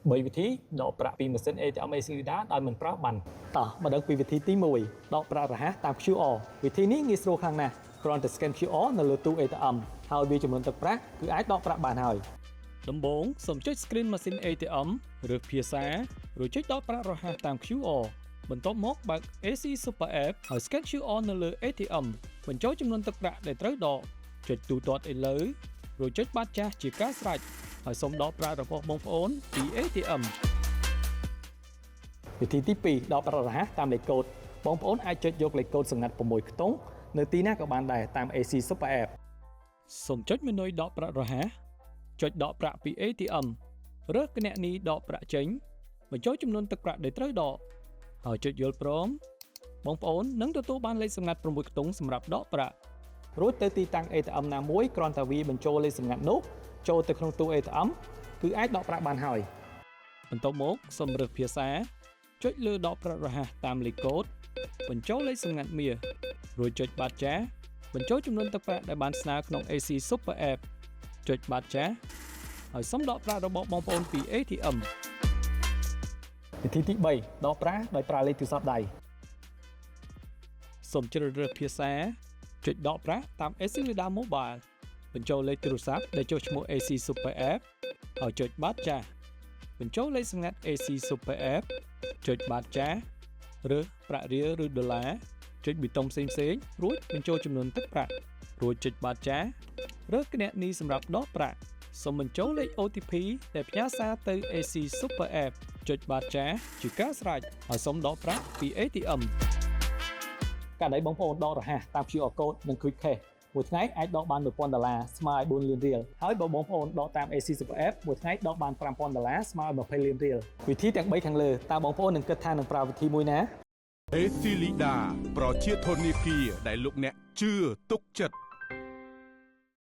3 វិធីដកប្រាក់ពីម៉ាស៊ីន ATM AC Leader ដោយមិនប្រើប័ណ្ណតោះមកដល់ពីវិធីទី1ដកប្រាក់រហ័សតាម QR វិធីនេះងាយស្រួលខ្លាំងណាស់គ្រាន់តែ scan QR នៅលើទូ ATM ហើយវាចំនួនទឹកប្រាក់គឺអាចដកប្រាក់បានហើយដំបូងសូមចុច screen ម៉ាស៊ីន ATM ឬភាសារួចចុចដកប្រាក់រហ័សតាម QR បន្ទាប់មកបើក AC Super App ហើយ scan QR នៅលើ ATM បញ្ចូលចំនួនទឹកប្រាក់ដែលត្រូវដកចុចទូទាត់ឥឡូវរួចចុចបាតចាស់ជាការស្រេចហើយសូមដកប្រាក់របស់បងប្អូនពី ATM វិធីទី2ដកប្រាក់រហ័សតាមលេខកូដបងប្អូនអាចចុចយកលេខកូដសម្ងាត់6ខ្ទង់នៅទីណាក៏បានដែរតាម AC Super App សូមចុចមេនុយដកប្រាក់រហ័សចុចដកប្រាក់ពី ATM រើសគណនីដកប្រាក់ចេញបញ្ចូលចំនួនទឹកប្រាក់ដែលត្រូវដកហើយចុចយល់ព្រមបងប្អូននឹងទទួលបានលេខសម្ងាត់6ខ្ទង់សម្រាប់ដកប្រាក់រួចទៅទីតាំង ATM ណាមួយគ្រាន់តែវាបញ្ចូលលេខសម្ងាត់នោះចូលទៅក្នុងទូ ATM គឺអាចដកប្រាក់បានហើយបន្ទាប់មកសូមរើសភាសាចុចលើដកប្រាក់រហ័សតាមលេខកូដបញ្ចូលលេខសម្ងាត់មាសរួចចុចបាតចាស់បញ្ចូលចំនួនទឹកប្រាក់ដែលបានស្នើក្នុង AC Super App ចុចបាតចាស់ហើយសូមដកប្រាក់របស់បងប្អូនពី ATM វិធីទី3ដកប្រាក់ដោយប្រើលេខទូរស័ព្ទដៃសូមជ្រើសរើសភាសាចុចដកប្រាក់តាម AC Leader Mobile បញ្ចូលលេខទូរស័ព្ទដែលចុះឈ្មោះ AC Super App ហើយចុចបាតចាស់បញ្ចូលលេខសម្ងាត់ AC Super App ចុចបាតចាស់រើសប្រាក់រៀលឬដុល្លារចុចប៊ីតុងផ្សេងៗរួចបញ្ចូលចំនួនទឹកប្រាក់រួចចុចបាតចាស់រើសគណនីសម្រាប់ដកប្រាក់សូមបញ្ចូលលេខ OTP ដែលផ្ញើសារទៅ AC Super App ចុចបាតចាស់ជាការស្រេចហើយសូមដកប្រាក់ពី ATM ករណីបងប្អូនដករហ័សតាម QR Code និង Quick Cash មួយថ្ងៃអាចដកបាន$1000ស្មើឲ្យ4លានរៀលហើយបើបងប្អូនដកតាម AC Super App មួយថ្ងៃដកបាន$5000ស្មើឲ្យ20លានរៀលវិធីទាំង3ខាងលើតើបងប្អូននឹងគិតថានឹងប្រើវិធីមួយណា AC Leader ប្រជាធនធានដែលលោកអ្នកជឿទុកចិត្ត